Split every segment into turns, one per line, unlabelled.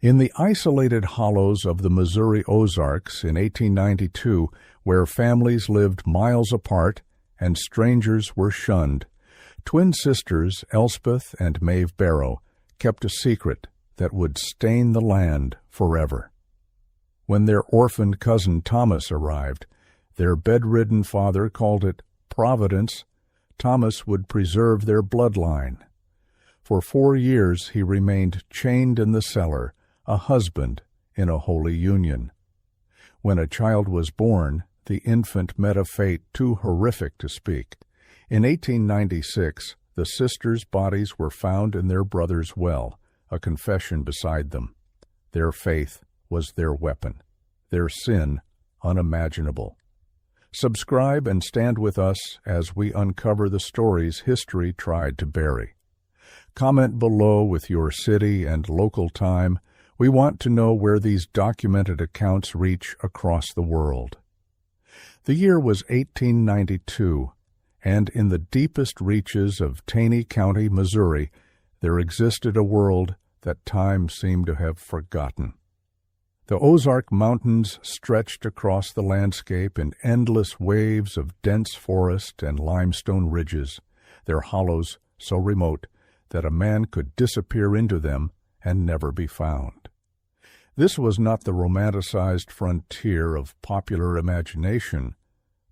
In the isolated hollows of the Missouri Ozarks in 1892, where families lived miles apart and strangers were shunned, twin sisters Elspeth and Maeve Barrow kept a secret that would stain the land forever. When their orphaned cousin Thomas arrived, their bedridden father called it Providence. Thomas would preserve their bloodline. For 4 years he remained chained in the cellar, a husband in a holy union. When a child was born, the infant met a fate too horrific to speak. In 1896, the sisters' bodies were found in their brother's well, a confession beside them. Their faith was their weapon, their sin unimaginable. Subscribe and stand with us as we uncover the stories history tried to bury. Comment below with your city and local time. We want to know where these documented accounts reach across the world. The year was 1892, and in the deepest reaches of Taney County, Missouri, there existed a world that time seemed to have forgotten. The Ozark Mountains stretched across the landscape in endless waves of dense forest and limestone ridges, their hollows so remote that a man could disappear into them and never be found. This was not the romanticized frontier of popular imagination,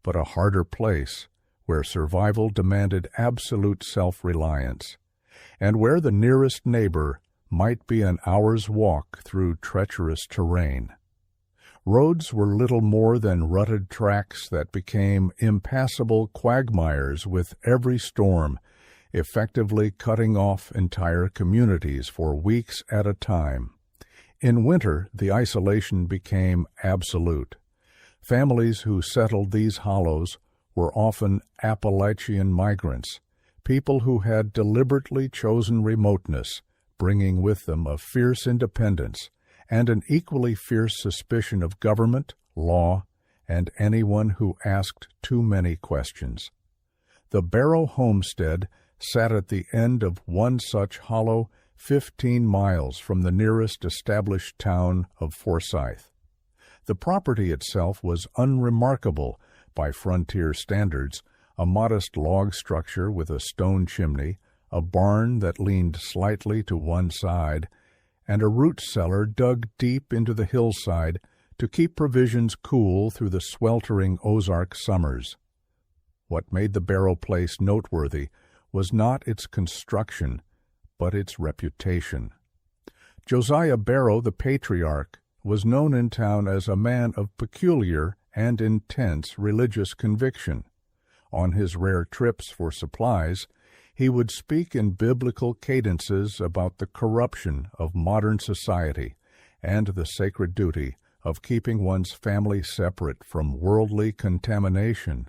but a harder place where survival demanded absolute self-reliance, and where the nearest neighbor might be an hour's walk through treacherous terrain. Roads were little more than rutted tracks that became impassable quagmires with every storm, effectively cutting off entire communities for weeks at a time. In winter, the isolation became absolute. Families who settled these hollows were often Appalachian migrants, people who had deliberately chosen remoteness, bringing with them a fierce independence and an equally fierce suspicion of government, law, and anyone who asked too many questions. The Barrow homestead sat at the end of one such hollow 15 miles from the nearest established town of Forsyth. The property itself was unremarkable by frontier standards, a modest log structure with a stone chimney, a barn that leaned slightly to one side, and a root cellar dug deep into the hillside to keep provisions cool through the sweltering Ozark summers. What made the Barrow place noteworthy was not its construction, but its reputation. Josiah Barrow, the patriarch, was known in town as a man of peculiar and intense religious conviction. On his rare trips for supplies, he would speak in biblical cadences about the corruption of modern society and the sacred duty of keeping one's family separate from worldly contamination.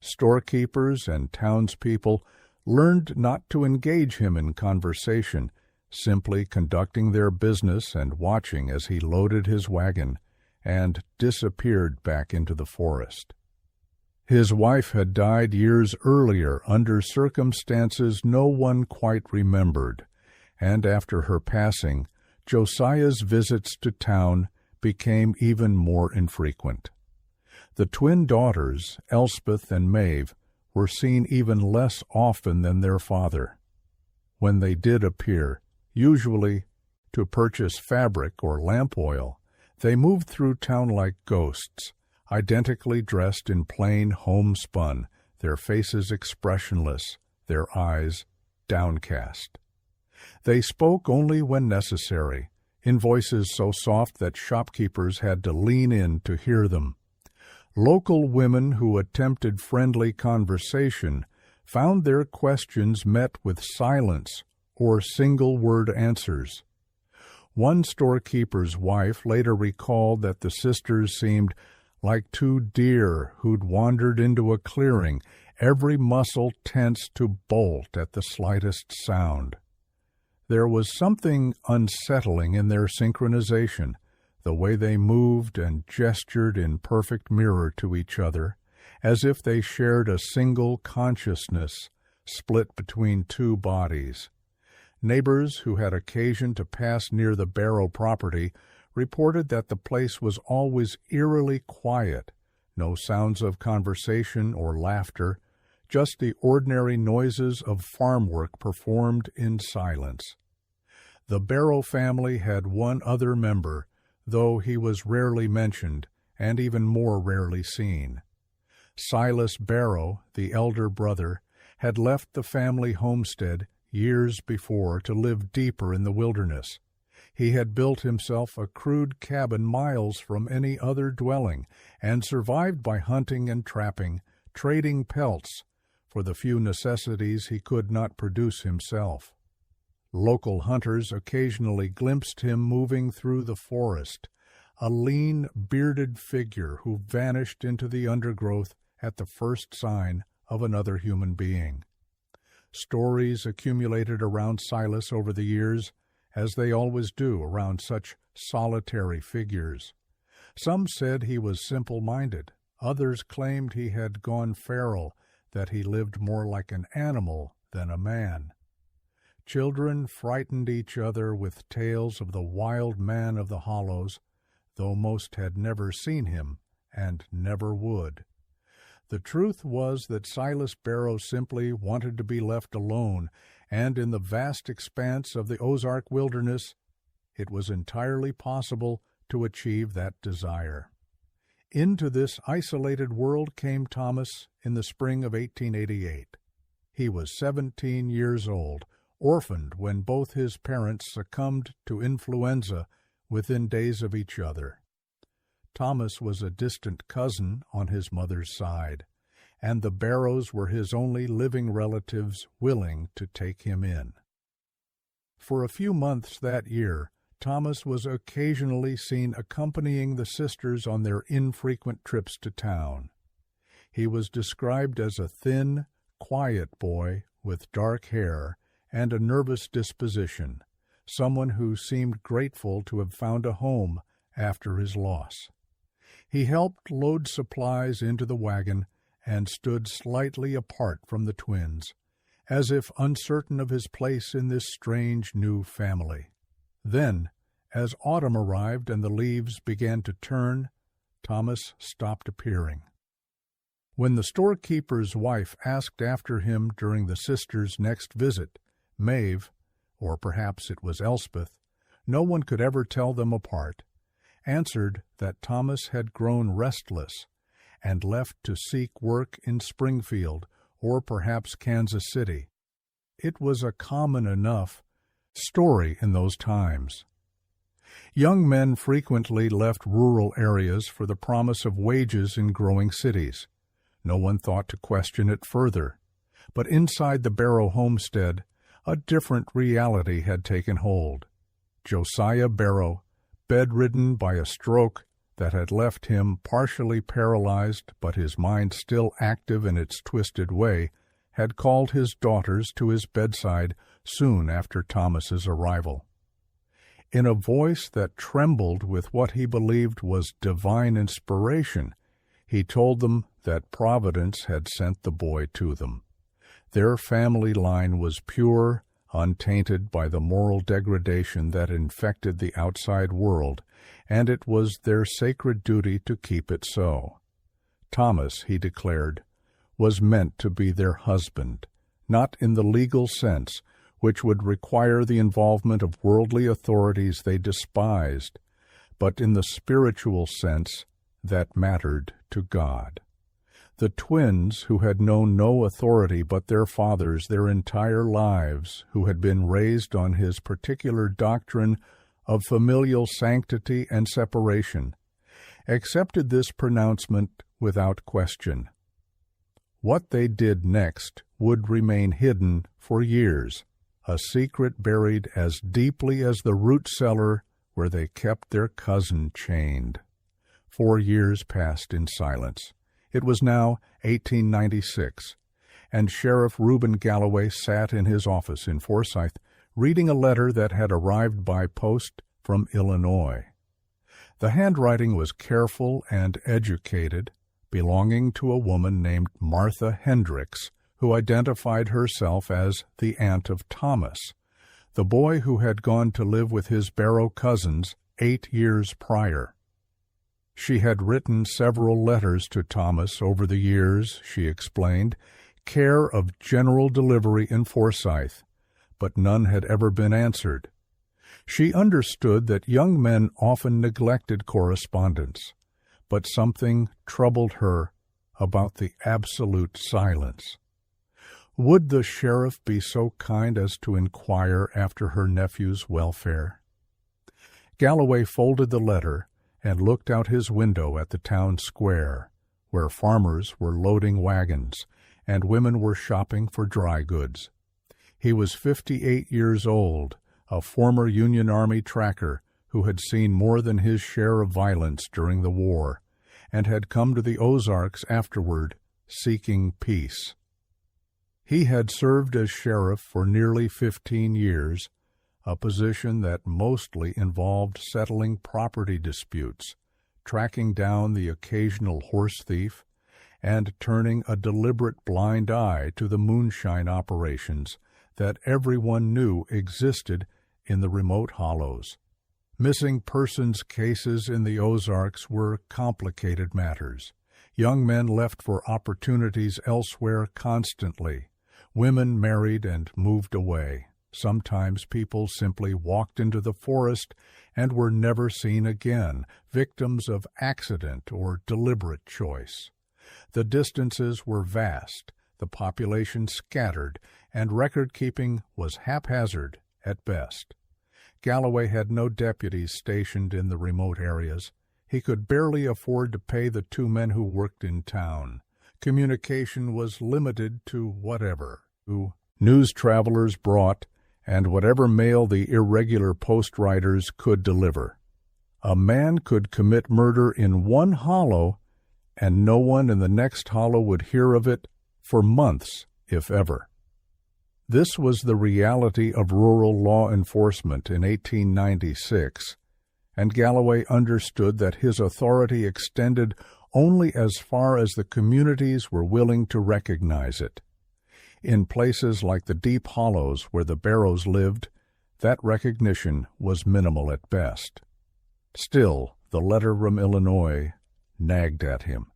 Storekeepers and townspeople learned not to engage him in conversation, simply conducting their business and watching as he loaded his wagon and disappeared back into the forest. His wife had died years earlier under circumstances no one quite remembered, and after her passing, Josiah's visits to town became even more infrequent. The twin daughters, Elspeth and Maeve, were seen even less often than their father. When they did appear, usually to purchase fabric or lamp oil, they moved through town like ghosts, identically dressed in plain homespun, their faces expressionless, their eyes downcast. They spoke only when necessary, in voices so soft that shopkeepers had to lean in to hear them. Local women who attempted friendly conversation found their questions met with silence or single-word answers. One storekeeper's wife later recalled that the sisters seemed like two deer who'd wandered into a clearing, every muscle tense to bolt at the slightest sound. There was something unsettling in their synchronization, the way they moved and gestured in perfect mirror to each other, as if they shared a single consciousness split between two bodies. Neighbors who had occasion to pass near the Barrow property reported that the place was always eerily quiet, no sounds of conversation or laughter, just the ordinary noises of farm work performed in silence. The Barrow family had one other member, though he was rarely mentioned and even more rarely seen. Silas Barrow, the elder brother, had left the family homestead years before to live deeper in the wilderness. He had built himself a crude cabin miles from any other dwelling and survived by hunting and trapping, trading pelts for the few necessities he could not produce himself. Local hunters occasionally glimpsed him moving through the forest, a lean, bearded figure who vanished into the undergrowth at the first sign of another human being. Stories accumulated around Silas over the years, as they always do around such solitary figures. Some said he was simple-minded. Others claimed he had gone feral, that he lived more like an animal than a man. Children frightened each other with tales of the wild man of the hollows, though most had never seen him and never would. The truth was that Silas Barrow simply wanted to be left alone, and in the vast expanse of the Ozark wilderness, it was entirely possible to achieve that desire. Into this isolated world came Thomas in the spring of 1888. He was 17 years old, orphaned when both his parents succumbed to influenza within days of each other. Thomas was a distant cousin on his mother's side, and the Barrows were his only living relatives willing to take him in. For a few months that year, Thomas was occasionally seen accompanying the sisters on their infrequent trips to town. He was described as a thin, quiet boy with dark hair and a nervous disposition, someone who seemed grateful to have found a home after his loss. He helped load supplies into the wagon and stood slightly apart from the twins, as if uncertain of his place in this strange new family. Then, as autumn arrived and the leaves began to turn, Thomas stopped appearing. When the storekeeper's wife asked after him during the sisters' next visit, Maeve, or perhaps it was Elspeth, no one could ever tell them apart, answered that Thomas had grown restless and left to seek work in Springfield or perhaps Kansas City. It was a common enough story in those times. Young men frequently left rural areas for the promise of wages in growing cities. No one thought to question it further. But inside the Barrow homestead, a different reality had taken hold. Josiah Barrow, bedridden by a stroke that had left him partially paralyzed but his mind still active in its twisted way, had called his daughters to his bedside soon after Thomas's arrival. In a voice that trembled with what he believed was divine inspiration, he told them that Providence had sent the boy to them. Their family line was pure, untainted by the moral degradation that infected the outside world, and it was their sacred duty to keep it so. Thomas, he declared, was meant to be their husband, not in the legal sense, which would require the involvement of worldly authorities they despised, but in the spiritual sense that mattered to God. The twins, who had known no authority but their father's their entire lives, who had been raised on his particular doctrine of familial sanctity and separation, accepted this pronouncement without question. What they did next would remain hidden for years, a secret buried as deeply as the root cellar where they kept their cousin chained. 4 years passed in silence. It was now 1896, and Sheriff Reuben Galloway sat in his office in Forsyth, reading a letter that had arrived by post from Illinois. The handwriting was careful and educated, belonging to a woman named Martha Hendricks, who identified herself as the aunt of Thomas. the boy who had gone to live with his Barrow cousins 8 years prior. She had written several letters to Thomas over the years, she explained, care of General Delivery in Forsyth, but none had ever been answered. She understood that young men often neglected correspondence, but something troubled her about the absolute silence. Would the sheriff be so kind as to inquire after her nephew's welfare? Galloway folded the letter and looked out his window at the town square, where farmers were loading wagons and women were shopping for dry goods. He was 58 years old, a former Union Army tracker who had seen more than his share of violence during the war, and had come to the Ozarks afterward, seeking peace. He had served as sheriff for nearly 15 years, a position that mostly involved settling property disputes, tracking down the occasional horse thief, and turning a deliberate blind eye to the moonshine operations that everyone knew existed in the remote hollows. Missing persons cases in the Ozarks were complicated matters. Young men left for opportunities elsewhere constantly. Women married and moved away. Sometimes people simply walked into the forest and were never seen again, victims of accident or deliberate choice. The distances were vast, the population scattered, and record-keeping was haphazard at best. Galloway had no deputies stationed in the remote areas. He could barely afford to pay the 2 men who worked in town. Communication was limited to whatever news travelers brought and whatever mail the irregular post riders could deliver. A man could commit murder in one hollow, and no one in the next hollow would hear of it for months, if ever. This was the reality of rural law enforcement in 1896, and Galloway understood that his authority extended only as far as the communities were willing to recognize it. In places like the deep hollows where the Barrows lived, that recognition was minimal at best. Still, the letter from Illinois nagged at him.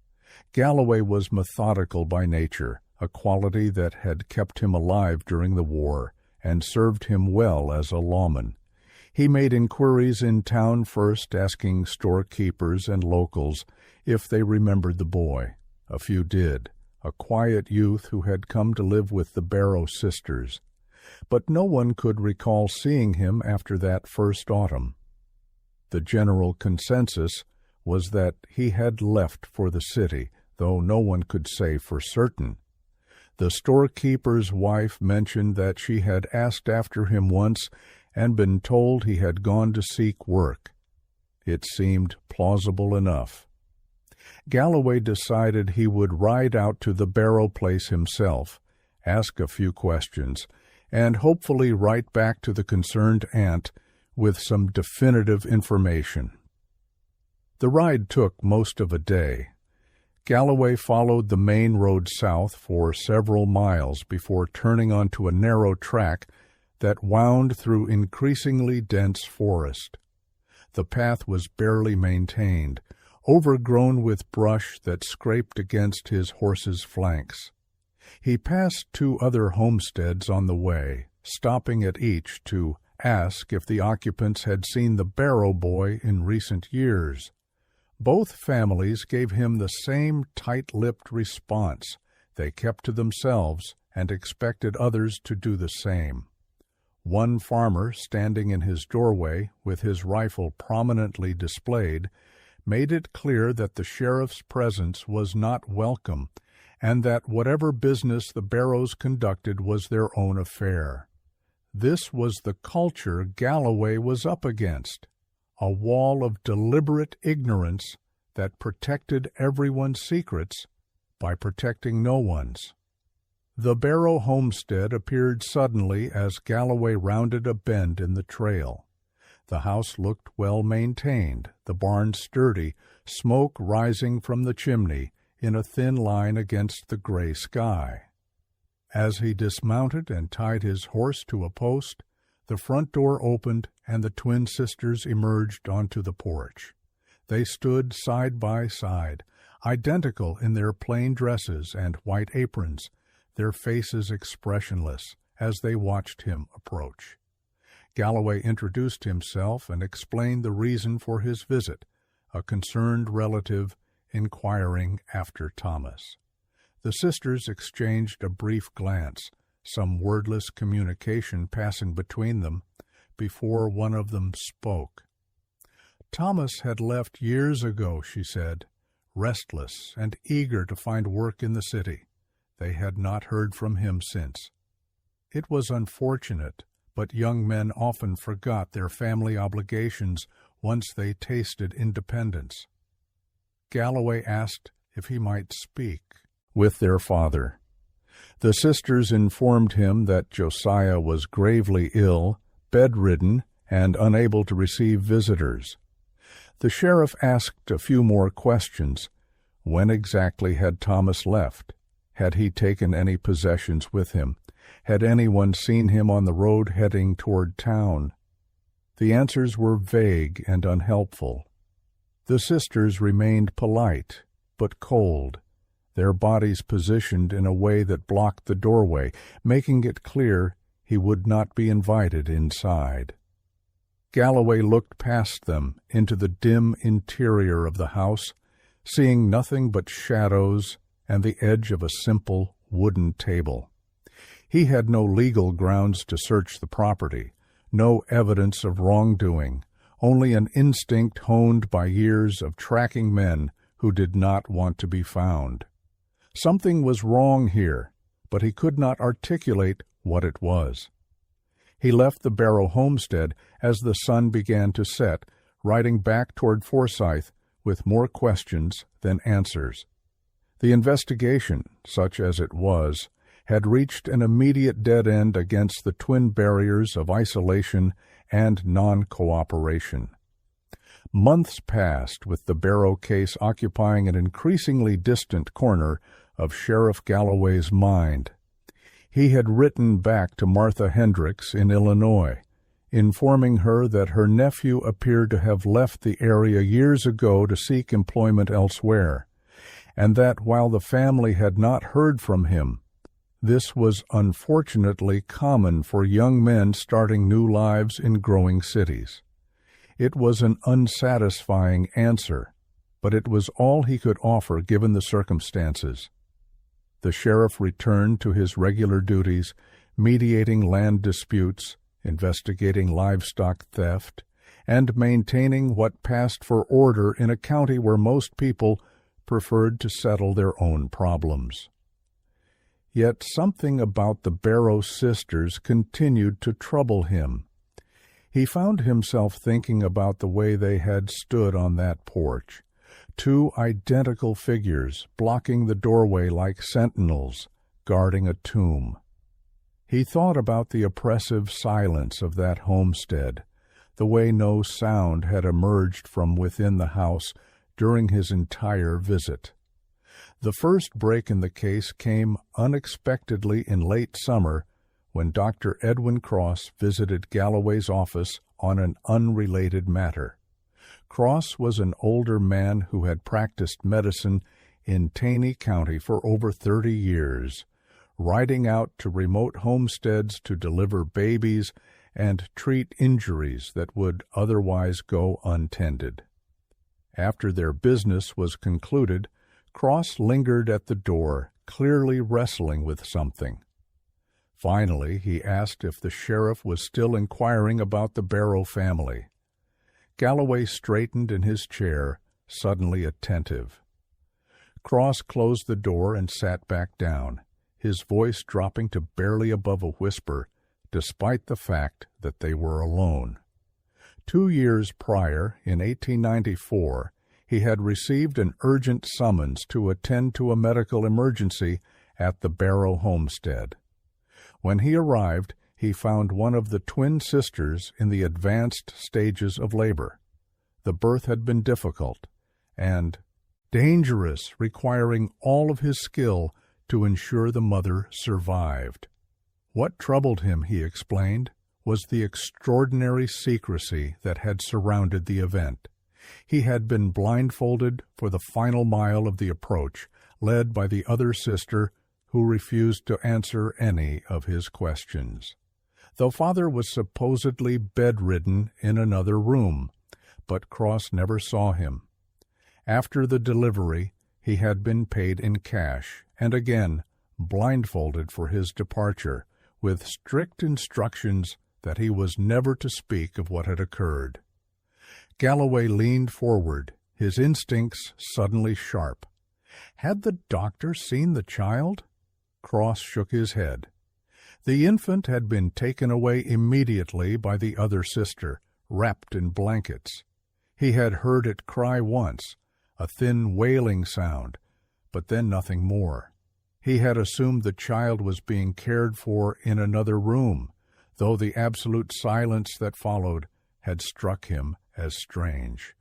Galloway was methodical by nature, a quality that had kept him alive during the war and served him well as a lawman. He made inquiries in town first, asking storekeepers and locals if they remembered the boy. A few did, a quiet youth who had come to live with the Barrow sisters. But no one could recall seeing him after that first autumn. The general consensus was that he had left for the city, though no one could say for certain. The storekeeper's wife mentioned that she had asked after him once and been told he had gone to seek work. It seemed plausible enough. Galloway decided he would ride out to the Barrow place himself, ask a few questions, and hopefully write back to the concerned aunt with some definitive information. The ride took most of a day. Galloway followed the main road south for several miles before turning onto a narrow track that wound through increasingly dense forest. The path was barely maintained, overgrown with brush that scraped against his horse's flanks. He passed 2 other homesteads on the way, stopping at each to ask if the occupants had seen the Barrow boy in recent years. Both families gave him the same tight-lipped response. They kept to themselves and expected others to do the same. One farmer, standing in his doorway with his rifle prominently displayed, made it clear that the sheriff's presence was not welcome and that whatever business the Barrows conducted was their own affair. This was the culture Galloway was up against, a wall of deliberate ignorance that protected everyone's secrets by protecting no one's. The Barrow homestead appeared suddenly as Galloway rounded a bend in the trail. The house looked well maintained, the barn sturdy, smoke rising from the chimney in a thin line against the gray sky. As he dismounted and tied his horse to a post, The front door opened, and the twin sisters emerged onto the porch. They stood side by side, identical in their plain dresses and white aprons, their faces expressionless as they watched him approach. Galloway introduced himself and explained the reason for his visit, a concerned relative inquiring after Thomas. The sisters exchanged a brief glance, some wordless communication passing between them, before one of them spoke. Thomas had left years ago, she said, restless and eager to find work in the city. They had not heard from him since. It was unfortunate, but young men often forgot their family obligations once they tasted independence. Galloway asked if he might speak with their father. The sisters informed him that Josiah was gravely ill, bedridden, and unable to receive visitors. The sheriff asked a few more questions. When exactly had Thomas left? Had he taken any possessions with him? Had anyone seen him on the road heading toward town? The answers were vague and unhelpful. The sisters remained polite, but cold, their bodies positioned in a way that blocked the doorway, making it clear he would not be invited inside. Galloway looked past them into the dim interior of the house, seeing nothing but shadows and the edge of a simple wooden table. He had no legal grounds to search the property, no evidence of wrongdoing, only an instinct honed by years of tracking men who did not want to be found. Something was wrong here, but he could not articulate what it was. He left the Barrow homestead as the sun began to set, riding back toward Forsyth with more questions than answers. The investigation, such as it was, had reached an immediate dead end against the twin barriers of isolation and non-cooperation. Months passed with the Barrow case occupying an increasingly distant corner of Sheriff Galloway's mind. He had written back to Martha Hendricks in Illinois, informing her that her nephew appeared to have left the area years ago to seek employment elsewhere, and that while the family had not heard from him, this was unfortunately common for young men starting new lives in growing cities. It was an unsatisfying answer, but it was all he could offer given the circumstances. The sheriff returned to his regular duties, mediating land disputes, investigating livestock theft, and maintaining what passed for order in a county where most people preferred to settle their own problems. Yet something about the Barrow sisters continued to trouble him. He found himself thinking about the way they had stood on that porch, two identical figures blocking the doorway like sentinels guarding a tomb. He thought about the oppressive silence of that homestead, the way no sound had emerged from within the house during his entire visit. The first break in the case came unexpectedly in late summer when Dr. Edwin Cross visited Galloway's office on an unrelated matter. Cross was an older man who had practiced medicine in Taney County for over 30 years, riding out to remote homesteads to deliver babies and treat injuries that would otherwise go untended. After their business was concluded, Cross lingered at the door, clearly wrestling with something. Finally, he asked if the sheriff was still inquiring about the Barrow family. Galloway straightened in his chair, suddenly attentive. Cross closed the door and sat back down, his voice dropping to barely above a whisper, despite the fact that they were alone. 2 years prior, in 1894, he had received an urgent summons to attend to a medical emergency at the Barrow homestead. When he arrived, he found one of the twin sisters in the advanced stages of labor. The birth had been difficult and dangerous, requiring all of his skill to ensure the mother survived. What troubled him, he explained, was the extraordinary secrecy that had surrounded the event. He had been blindfolded for the final mile of the approach, led by the other sister, who refused to answer any of his questions. The father was supposedly bedridden in another room, but Cross never saw him. After the delivery, he had been paid in cash, and again blindfolded for his departure, with strict instructions that he was never to speak of what had occurred. Galloway leaned forward, his instincts suddenly sharp. Had the doctor seen the child? Cross shook his head. The infant had been taken away immediately by the other sister, wrapped in blankets. He had heard it cry once, a thin wailing sound, but then nothing more. He had assumed the child was being cared for in another room, though the absolute silence that followed had struck him as strange.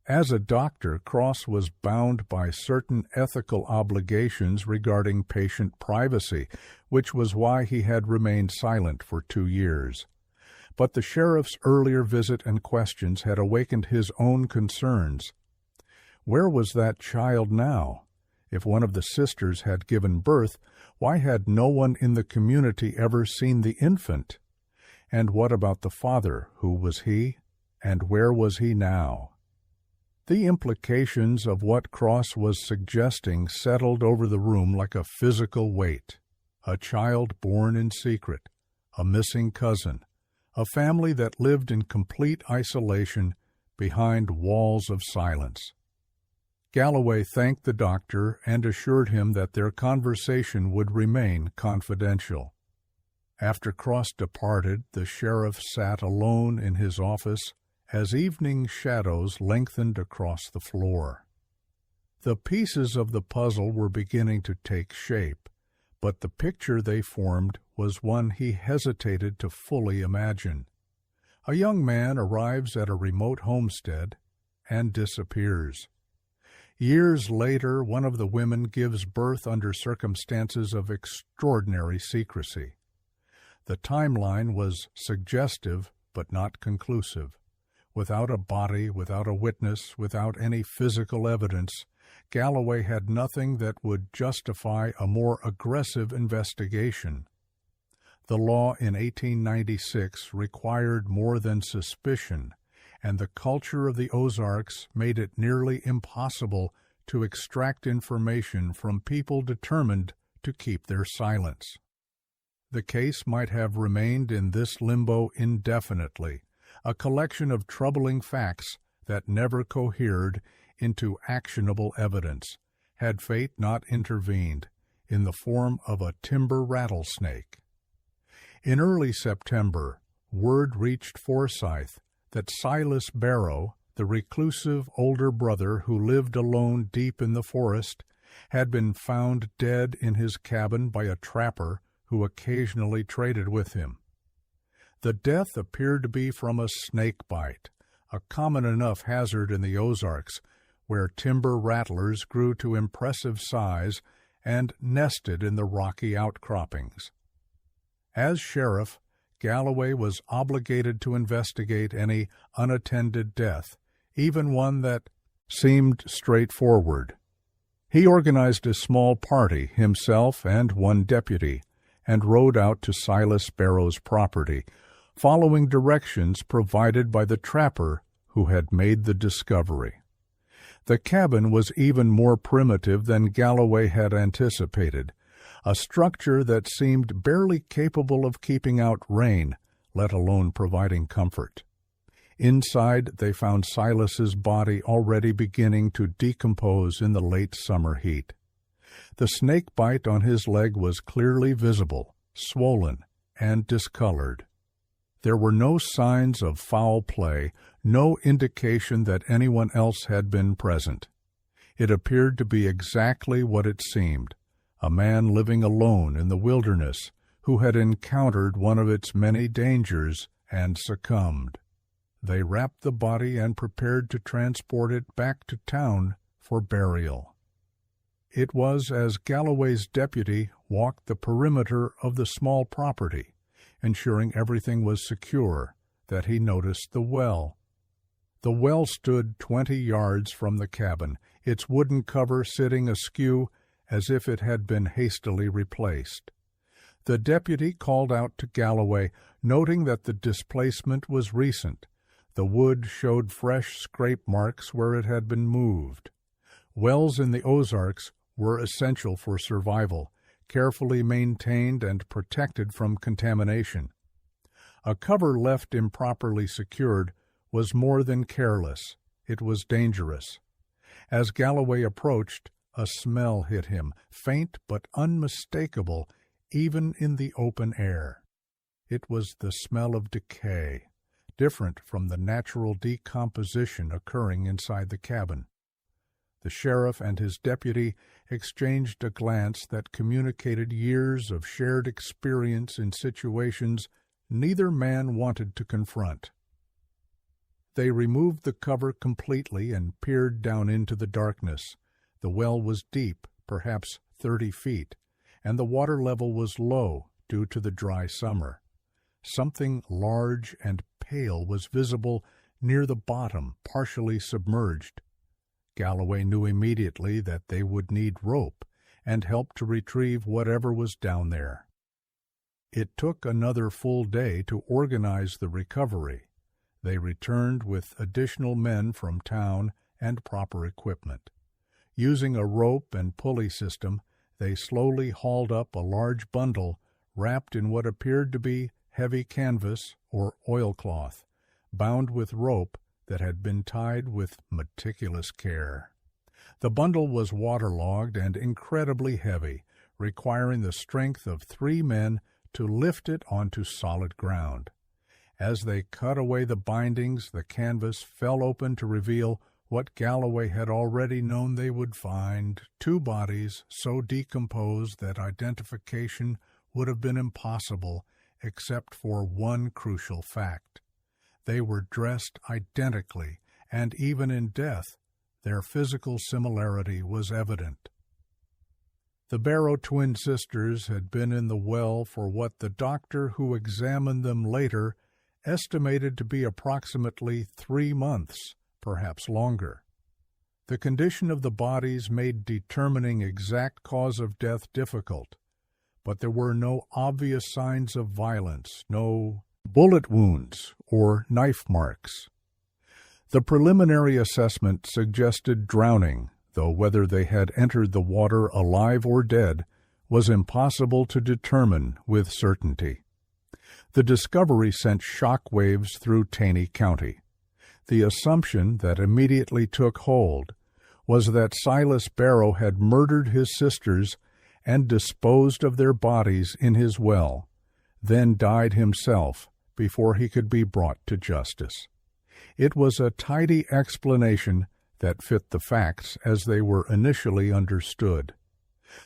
As a doctor, Cross was bound by certain ethical obligations regarding patient privacy, which was why he had remained silent for 2 years. But the sheriff's earlier visit and questions had awakened his own concerns. Where was that child now? If one of the sisters had given birth, why had no one in the community ever seen the infant? And what about the father? Who was he? And where was he now? The implications of what Cross was suggesting settled over the room like a physical weight. A child born in secret, a missing cousin, a family that lived in complete isolation behind walls of silence. Galloway thanked the doctor and assured him that their conversation would remain confidential. After Cross departed, the sheriff sat alone in his office as evening shadows lengthened across the floor. The pieces of the puzzle were beginning to take shape, but the picture they formed was one he hesitated to fully imagine. A young man arrives at a remote homestead and disappears. Years later, one of the women gives birth under circumstances of extraordinary secrecy. The timeline was suggestive but not conclusive. Without a body, without a witness, without any physical evidence, Galloway had nothing that would justify a more aggressive investigation. The law in 1896 required more than suspicion, and the culture of the Ozarks made it nearly impossible to extract information from people determined to keep their silence. The case might have remained in this limbo indefinitely, a collection of troubling facts that never cohered into actionable evidence, had fate not intervened in the form of a timber rattlesnake. In early September, word reached Forsyth that Silas Barrow, the reclusive older brother who lived alone deep in the forest, had been found dead in his cabin by a trapper who occasionally traded with him. The death appeared to be from a snake bite, a common enough hazard in the Ozarks, where timber rattlers grew to impressive size and nested in the rocky outcroppings. As sheriff, Galloway was obligated to investigate any unattended death, even one that seemed straightforward. He organized a small party, himself and one deputy, and rode out to Silas Barrow's property, following directions provided by the trapper who had made the discovery. The cabin was even more primitive than Galloway had anticipated, a structure that seemed barely capable of keeping out rain, let alone providing comfort. Inside, they found Silas's body already beginning to decompose in the late summer heat. The snake bite on his leg was clearly visible, swollen, and discolored. There were no signs of foul play, no indication that anyone else had been present. It appeared to be exactly what it seemed, a man living alone in the wilderness who had encountered one of its many dangers and succumbed. They wrapped the body and prepared to transport it back to town for burial. It was as Galloway's deputy walked the perimeter of the small property, ensuring everything was secure, that he noticed the well. The well stood 20 yards from the cabin, its wooden cover sitting askew as if it had been hastily replaced. The deputy called out to Galloway, noting that the displacement was recent. The wood showed fresh scrape marks where it had been moved. Wells in the Ozarks were essential for survival, carefully maintained and protected from contamination. A cover left improperly secured was more than careless. It was dangerous. As Galloway approached, a smell hit him, faint but unmistakable, even in the open air. It was the smell of decay, different from the natural decomposition occurring inside the cabin. The sheriff and his deputy exchanged a glance that communicated years of shared experience in situations neither man wanted to confront. They removed the cover completely and peered down into the darkness. The well was deep, perhaps 30 feet, and the water level was low due to the dry summer. Something large and pale was visible near the bottom, partially submerged. Galloway knew immediately that they would need rope and help to retrieve whatever was down there. It took another full day to organize the recovery. They returned with additional men from town and proper equipment. Using a rope and pulley system, they slowly hauled up a large bundle wrapped in what appeared to be heavy canvas or oilcloth, bound with rope that had been tied with meticulous care. The bundle was waterlogged and incredibly heavy, requiring the strength of 3 men to lift it onto solid ground. As they cut away the bindings, the canvas fell open to reveal what Galloway had already known they would find: 2 bodies so decomposed that identification would have been impossible except for one crucial fact. They were dressed identically, and even in death, their physical similarity was evident. The Barrow twin sisters had been in the well for what the doctor who examined them later estimated to be approximately 3 months, perhaps longer. The condition of the bodies made determining exact cause of death difficult, but there were no obvious signs of violence, no bullet wounds or knife marks. The preliminary assessment suggested drowning, though whether they had entered the water alive or dead was impossible to determine with certainty. The discovery sent shock waves through Taney County. The assumption that immediately took hold was that Silas Barrow had murdered his sisters and disposed of their bodies in his well, then died himself before he could be brought to justice. It was a tidy explanation that fit the facts as they were initially understood.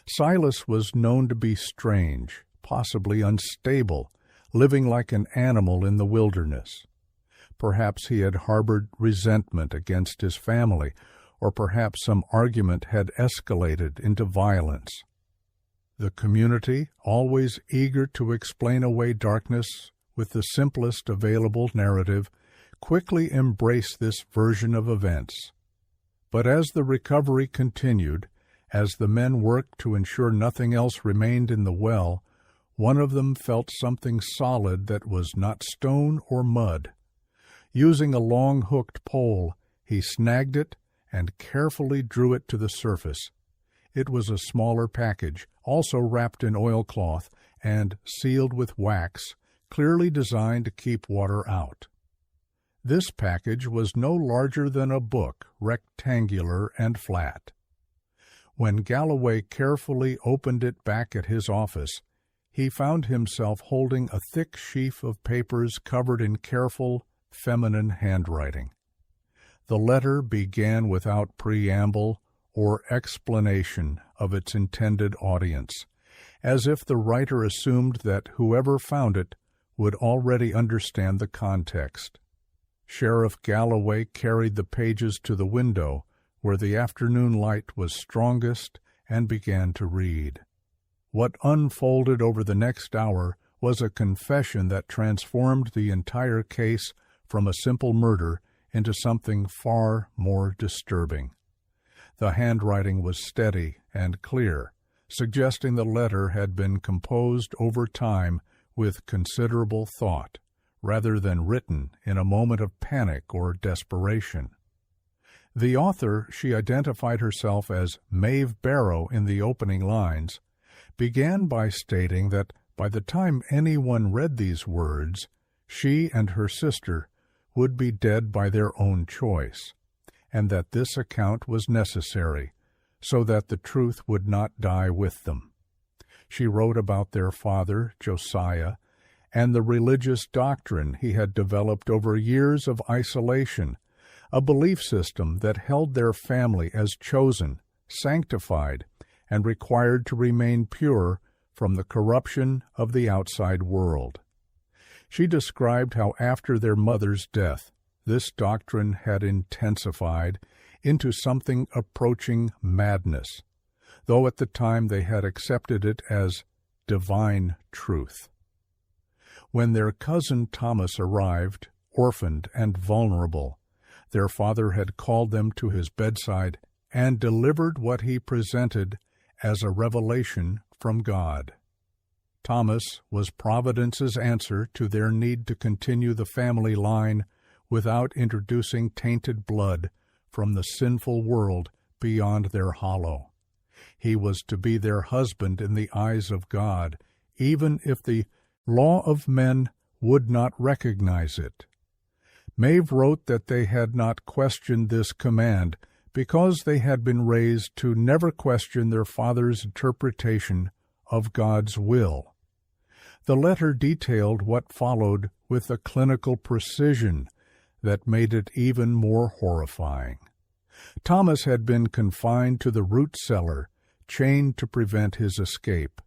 Silas was known to be strange, possibly unstable, living like an animal in the wilderness. Perhaps he had harbored resentment against his family, or perhaps some argument had escalated into violence. The community, always eager to explain away darkness with the simplest available narrative, quickly embraced this version of events. But as the recovery continued, as the men worked to ensure nothing else remained in the well, one of them felt something solid that was not stone or mud. Using a long hooked pole, he snagged it and carefully drew it to the surface. It was a smaller package, also wrapped in oilcloth and sealed with wax, clearly designed to keep water out. This package was no larger than a book, rectangular and flat. When Galloway carefully opened it back at his office, he found himself holding a thick sheaf of papers covered in careful, feminine handwriting. The letter began without preamble or explanation of its intended audience, as if the writer assumed that whoever found it would already understand the context. Sheriff Galloway carried the pages to the window, where the afternoon light was strongest, and began to read. What unfolded over the next hour was a confession that transformed the entire case from a simple murder into something far more disturbing. The handwriting was steady and clear, suggesting the letter had been composed over time with considerable thought, rather than written in a moment of panic or desperation. The author, she identified herself as Maeve Barrow in the opening lines, began by stating that by the time anyone read these words, she and her sister would be dead by their own choice, and that this account was necessary so that the truth would not die with them. She wrote about their father, Josiah, and the religious doctrine he had developed over years of isolation, a belief system that held their family as chosen, sanctified, and required to remain pure from the corruption of the outside world. She described how after their mother's death, this doctrine had intensified into something approaching madness, though at the time they had accepted it as divine truth. When their cousin Thomas arrived, orphaned and vulnerable, their father had called them to his bedside and delivered what he presented as a revelation from God. Thomas was Providence's answer to their need to continue the family line without introducing tainted blood from the sinful world beyond their hollow. He was to be their husband in the eyes of God, even if the law of men would not recognize it. Maeve wrote that they had not questioned this command because they had been raised to never question their father's interpretation of God's will. The letter detailed what followed with a clinical precision that made it even more horrifying. Thomas had been confined to the root cellar, chained to prevent his escape.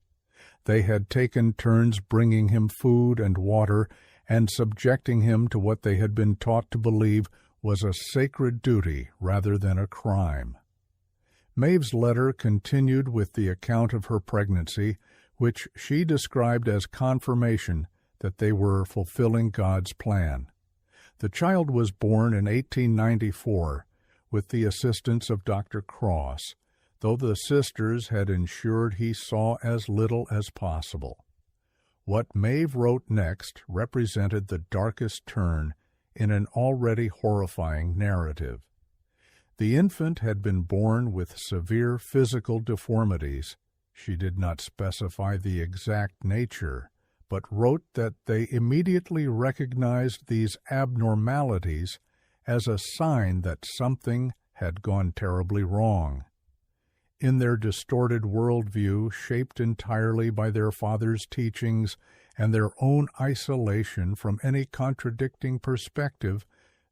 They had taken turns bringing him food and water and subjecting him to what they had been taught to believe was a sacred duty rather than a crime. Maeve's letter continued with the account of her pregnancy, which she described as confirmation that they were fulfilling God's plan. The child was born in 1894 with the assistance of Dr. Cross, though the sisters had ensured he saw as little as possible. What Maeve wrote next represented the darkest turn in an already horrifying narrative. The infant had been born with severe physical deformities. She did not specify the exact nature, but wrote that they immediately recognized these abnormalities as a sign that something had gone terribly wrong. In their distorted worldview, shaped entirely by their father's teachings and their own isolation from any contradicting perspective,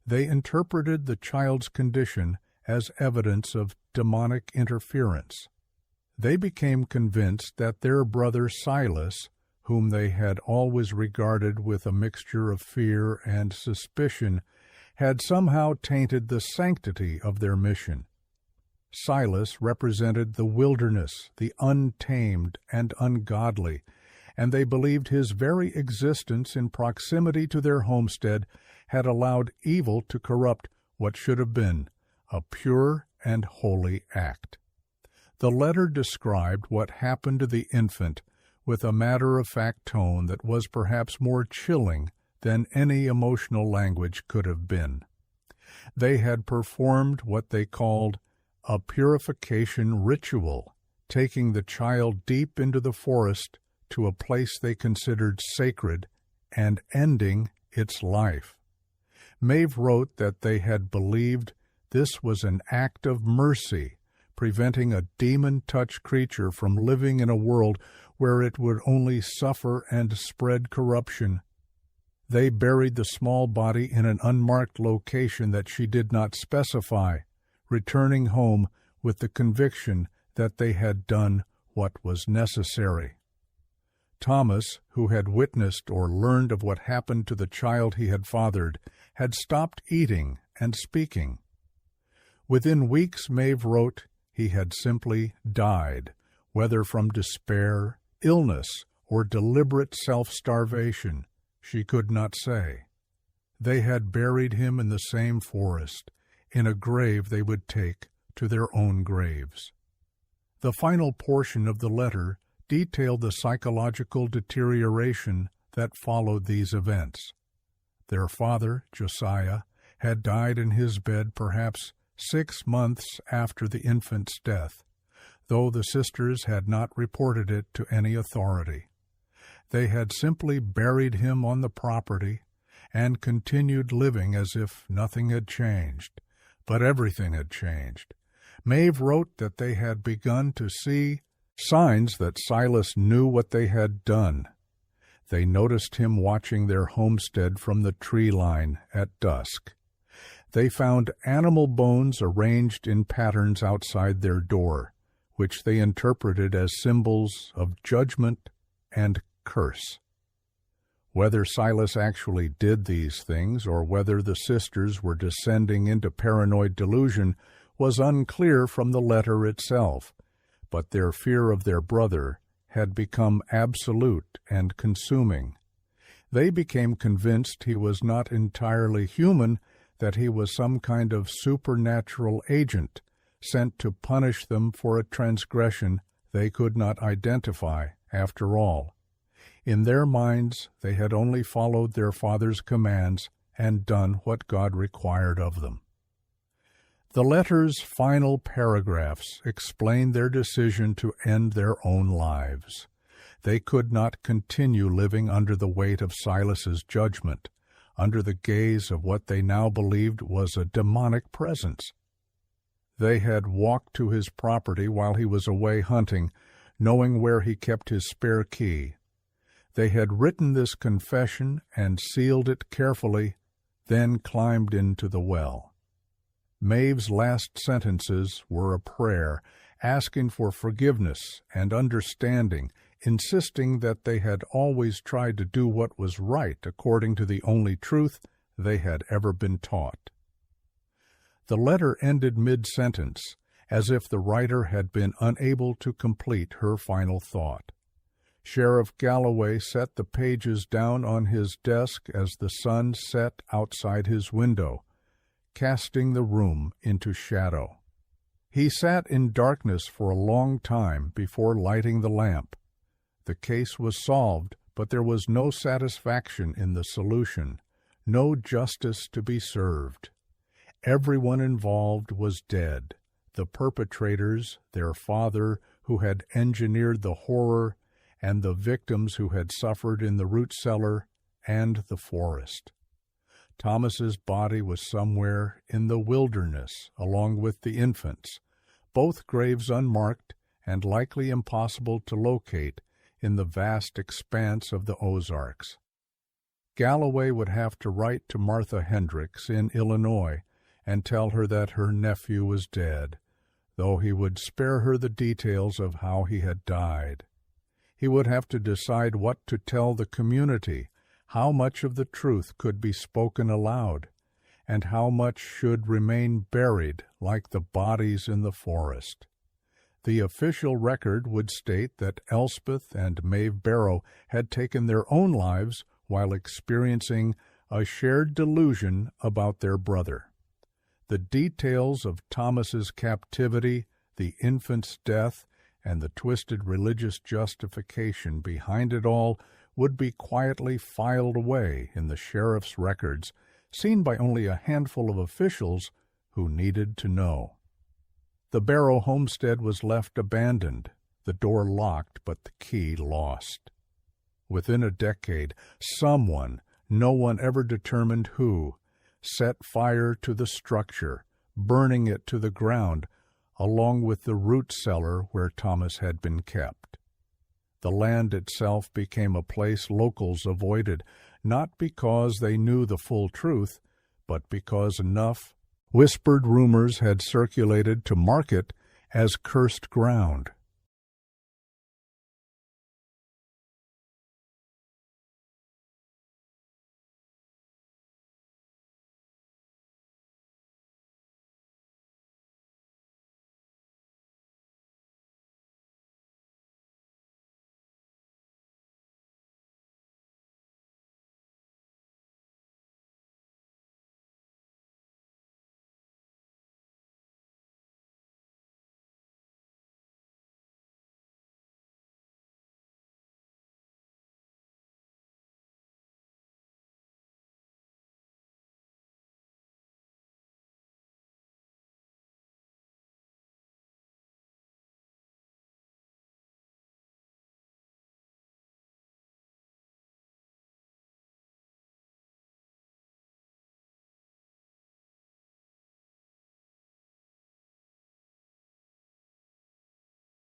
they interpreted the child's condition as evidence of demonic interference. They became convinced that their brother Silas, whom they had always regarded with a mixture of fear and suspicion, had somehow tainted the sanctity of their mission. Silas represented the wilderness, the untamed and ungodly, and they believed his very existence in proximity to their homestead had allowed evil to corrupt what should have been a pure and holy act. The letter described what happened to the infant with a matter-of-fact tone that was perhaps more chilling than any emotional language could have been. They had performed what they called a purification ritual, taking the child deep into the forest to a place they considered sacred and ending its life. Maeve wrote that they had believed this was an act of mercy, preventing a demon-touched creature from living in a world where it would only suffer and spread corruption. They buried the small body in an unmarked location that she did not specify, returning home with the conviction that they had done what was necessary. Thomas, who had witnessed or learned of what happened to the child he had fathered, had stopped eating and speaking. Within weeks, Maeve wrote, he had simply died, whether from despair, illness, or deliberate self-starvation, she could not say. They had buried him in the same forest, in a grave they would take to their own graves. The final portion of the letter detailed the psychological deterioration that followed these events. Their father, Josiah, had died in his bed perhaps 6 months after the infant's death, though the sisters had not reported it to any authority. They had simply buried him on the property and continued living as if nothing had changed. But everything had changed. Maeve wrote that they had begun to see signs that Silas knew what they had done. They noticed him watching their homestead from the tree line at dusk. They found animal bones arranged in patterns outside their door, which they interpreted as symbols of judgment and curse. Whether Silas actually did these things or whether the sisters were descending into paranoid delusion was unclear from the letter itself, but their fear of their brother had become absolute and consuming. They became convinced he was not entirely human, that he was some kind of supernatural agent sent to punish them for a transgression they could not identify after all. In their minds, they had only followed their father's commands and done what God required of them. The letter's final paragraphs explain their decision to end their own lives. They could not continue living under the weight of Silas's judgment, under the gaze of what they now believed was a demonic presence. They had walked to his property while he was away hunting, knowing where he kept his spare key. They had written this confession and sealed it carefully, then climbed into the well. Maeve's last sentences were a prayer, asking for forgiveness and understanding, insisting that they had always tried to do what was right according to the only truth they had ever been taught. The letter ended mid-sentence, as if the writer had been unable to complete her final thought. Sheriff Galloway set the pages down on his desk as the sun set outside his window, casting the room into shadow. He sat in darkness for a long time before lighting the lamp. The case was solved, but there was no satisfaction in the solution, no justice to be served. Everyone involved was dead. The perpetrators, their father, who had engineered the horror, and the victims who had suffered in the root cellar and the forest. Thomas's body was somewhere in the wilderness, along with the infant's, both graves unmarked and likely impossible to locate in the vast expanse of the Ozarks. Galloway would have to write to Martha Hendricks in Illinois and tell her that her nephew was dead, though he would spare her the details of how he had died. He would have to decide what to tell the community, how much of the truth could be spoken aloud, and how much should remain buried like the bodies in the forest. The official record would state that Elspeth and Maeve Barrow had taken their own lives while experiencing a shared delusion about their brother. The details of Thomas's captivity, the infant's death, and the twisted religious justification behind it all would be quietly filed away in the sheriff's records, seen by only a handful of officials who needed to know. The Barrow homestead was left abandoned, the door locked but the key lost. Within a decade, someone, no one ever determined who, set fire to the structure, burning it to the ground, along with the root cellar where Thomas had been kept. The land itself became a place locals avoided, not because they knew the full truth, but because enough whispered rumors had circulated to mark it as cursed ground.